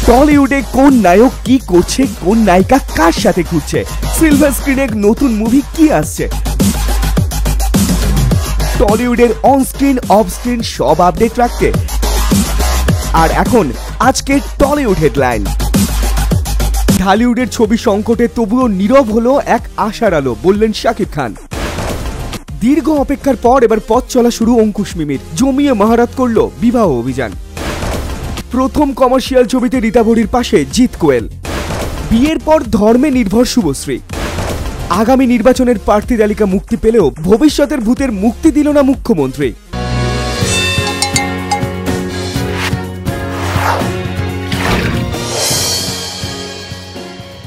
টলিউডে কোন নায়ক কি করছে, কোন নায়িকা কার সাথে ঘুরছে, সিলভার স্ক্রিনে নতুন মুভি কি আসছে, টলিউডের অন স্ক্রিন অফ স্ক্রিন সব আপডেট রাখতে আর এখন আজকের টলিউড হেডলাইন। ঢালিউডের ছবি সংকটে তবুও নীরব হলো এক আশার আলো, বললেন শাকিব খান। দীর্ঘ অপেক্ষার পর এবার পথ চলা শুরু অঙ্কুশ মিমির, জমিয়ে মহারত করল বিবাহ অভিযান। প্রথম কমার্শিয়াল ছবিতে রীতা ভরির পাশে জিৎ কোয়েল। বিয়ের পর ধর্মে নির্ভর শুভশ্রী। আগামী নির্বাচনের প্রার্থী তালিকা মুক্তি পেলেও ভবিষ্যতের ভূতের মুক্তি দিল না মুখ্যমন্ত্রী।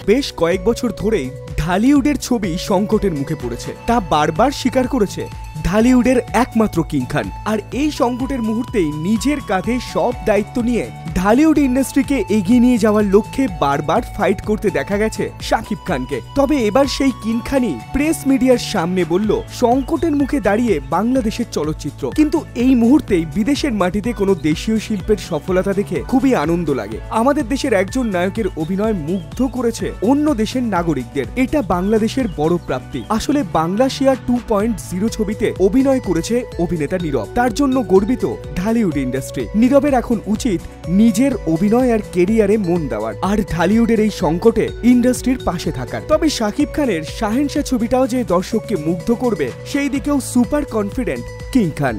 বেশ কয়েক বছর ধরেই ঢালিউডের ছবি সংকটের মুখে পড়েছে, তা বারবার স্বীকার করেছে ঢালিউডের একমাত্র কিং খান। আর এই সংকটের মুহূর্তেই নিজের কাঁধে সব দায়িত্ব নিয়ে ঢালিউড ইন্ডাস্ট্রিকে এগিয়ে নিয়ে যাওয়ার লক্ষ্যে বারবার ফাইট করতে দেখা গেছে শাকিব খানকে। তবে এবার সেই কিং খানই প্রেস মিডিয়ার সামনে বলল সংকটের মুখে দাঁড়িয়ে বাংলাদেশের চলচ্চিত্র কিন্তু এই মুহূর্তেই বিদেশের মাটিতে কোনো দেশীয় শিল্পের সফলতা দেখে খুবই আনন্দ লাগে। আমাদের দেশের একজন নায়কের অভিনয় মুগ্ধ করেছে অন্য দেশের নাগরিকদের, এটা বাংলাদেশের বড় প্রাপ্তি। আসলে বাংলাশিয়া 2.0 ছবিতে অভিনয় করেছে অভিনেতা নীরব, তার জন্য গর্বিত ঢালিউড ইন্ডাস্ট্রি। নীরবের এখন উচিত নিজের অভিনয় আর কেরিয়ারে মন দেওয়ার, আর ঢালিউডের এই সংকটে ইন্ডাস্ট্রির পাশে থাকার। তবে শাকিব খানের শাহেনশাহ ছবিটাও যে দর্শককে মুগ্ধ করবে সেই দিকেও সুপার কনফিডেন্ট কিং খান।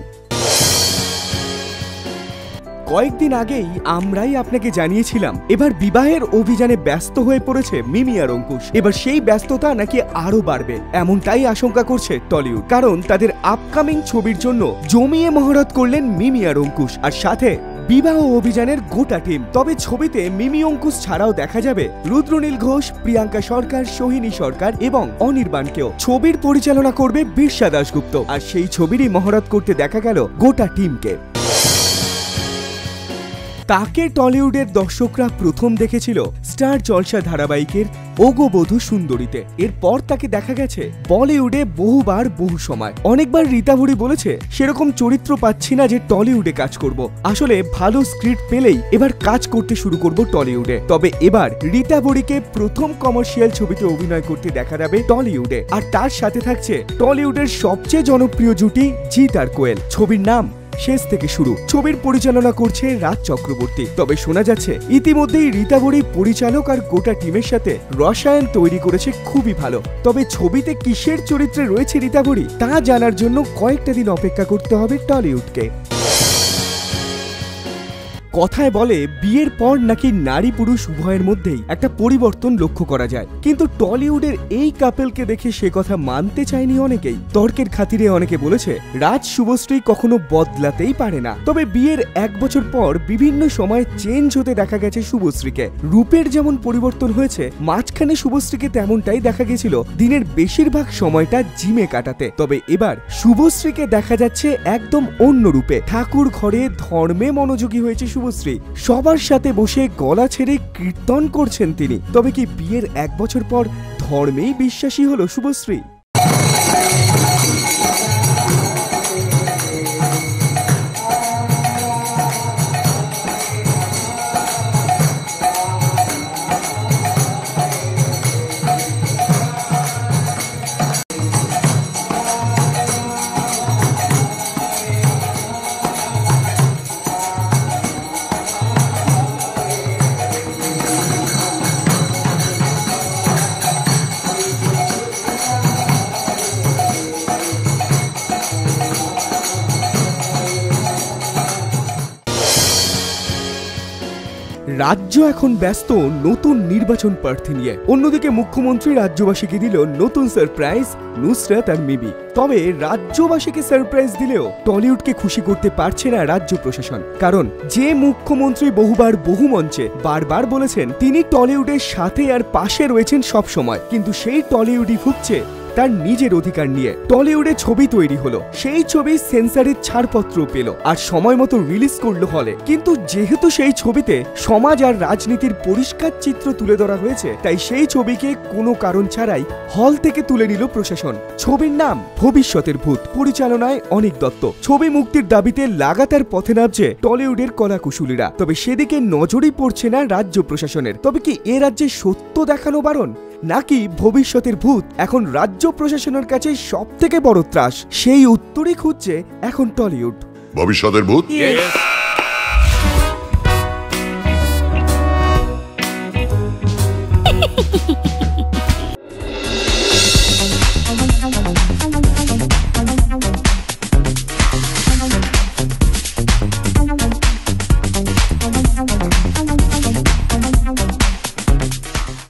কয়েকদিন আগেই আমরাই আপনাকে জানিয়েছিলাম এবার বিবাহের অভিযানে ব্যস্ত হয়ে পড়েছে মিমি আর অঙ্কুশ। এবার সেই ব্যস্ততা নাকি আরো বাড়বে এমনটাই আশঙ্কা করছে টলিউড, কারণ তাদের আপকামিং ছবির জন্য জমিয়ে মহরত করলেন মিমি আর অঙ্কুশ, আর সাথে বিবাহ অভিযানের গোটা টিম। তবে ছবিতে মিমি অঙ্কুশ ছাড়াও দেখা যাবে রুদ্রনীল ঘোষ, প্রিয়াঙ্কা সরকার, সোহিনী সরকার এবং অনির্বাণকেও। ছবির পরিচালনা করবে বিরসা দাশগুপ্ত, আর সেই ছবিরই মহরত করতে দেখা গেল গোটা টিমকে। তাকে টলিউডের দর্শকরা প্রথম দেখেছিল স্টার জলসা ধারাবাহিকের ওগো বধূ সুন্দরীতে। এরপর তাকে দেখা গেছে বলিউডে বহুবার বহু সময়। অনেকবার রীতা ভরি বলেছে সেরকম চরিত্র পাচ্ছি না যে টলিউডে কাজ করব। আসলে ভালো স্ক্রিপ্ট পেলেই এবার কাজ করতে শুরু করব টলিউডে। তবে এবার রীতা ভরিকে প্রথম কমার্শিয়াল ছবিতে অভিনয় করতে দেখা যাবে টলিউডে, আর তার সাথে থাকছে টলিউডের সবচেয়ে জনপ্রিয় জুটি জিৎ আর কোয়েল। ছবির নাম শেষ থেকে শুরু, ছবির পরিচালনা করছে রাজ চক্রবর্তী। তবে শোনা যাচ্ছে ইতিমধ্যেই রীতা ভরি পরিচালক আর গোটা টিমের সাথে রসায়ন তৈরি করেছে খুবই ভালো। তবে ছবিতে কিসের চরিত্রে রয়েছে রীতা ভরি তা জানার জন্য কয়েকটা দিন অপেক্ষা করতে হবে টলিউডকে। কথায় বলে বিয়ের পর নাকি নারী পুরুষ উভয়ের মধ্যেই একটা পরিবর্তন লক্ষ্য করা যায়, কিন্তু টলিউডের এই কাপেলকে দেখে সে কথা মানতে চায়নি অনেকেই। তর্কের খাতিরে অনেকে বলেছে রাজ শুভশ্রী কখনো বদলাতেই পারে না। তবে বিয়ের 1 বছর পর বিভিন্ন সময় চেঞ্জ হতে দেখা গেছে শুভশ্রীকে। রূপের যেমন পরিবর্তন হয়েছে, মাঝখানে শুভশ্রীকে তেমনটাই দেখা গেছিল দিনের বেশিরভাগ সময়টা জিমে কাটাতে। তবে এবার শুভশ্রীকে দেখা যাচ্ছে একদম অন্য রূপে। ঠাকুর ঘরে ধর্মে মনোযোগী হয়েছে শুভশ্রী, সবার সাথে বসে গলা ছেড়ে কীর্তন করছেন তিনি। তবে কি বিয়ের 1 বছর পর ধর্মেই বিশ্বাসী হলো শুভশ্রী? রাজ্য এখন ব্যস্ত নতুন নির্বাচন প্রার্থী নিয়ে। অন্যদিকে মুখ্যমন্ত্রী রাজ্যবাসীকে দিল নতুন সারপ্রাইজ নুসরাত আর মিমি। তবে রাজ্যবাসীকে সারপ্রাইজ দিলেও টলিউডকে খুশি করতে পারছে না রাজ্য প্রশাসন, কারণ যে মুখ্যমন্ত্রী বহুবার বহু মঞ্চে বারবার বলেছেন তিনি টলিউডের সাথে আর পাশে রয়েছেন সব সময়, কিন্তু সেই টলিউডই ভুগছে তার নিজের অধিকার নিয়ে। টলিউডে ছবি তৈরি হলো, সেই ছবি সেন্সরের ছাড়পত্র পেল আর সময় মতো রিলিজ করলো হলে। কিন্তু যেহেতু সেই ছবিতে সমাজ আর রাজনীতির পরিষ্কার চিত্র তুলে ধরা হয়েছে, তাই সেই ছবিকে কোনো কারণ ছাড়াই হল থেকে তুলে নিল প্রশাসন। ছবির নাম ভবিষ্যতের ভূত, পরিচালনায় অনিক দত্ত। ছবি মুক্তির দাবিতে লাগাতার পথে নামছে টলিউডের কলাকুশলীরা। তবে সেদিকে নজরই পড়ছে না রাজ্য প্রশাসনের। তবে কি এ রাজ্যে সত্য দেখানো বারণ, নাকি ভবিষ্যতের ভূত এখন রাজ্য প্রশাসনের কাছে সব থেকে বড় ত্রাস? সেই উত্তরই খুঁজছে এখন টলিউড। ভবিষ্যতের ভূত। Yes.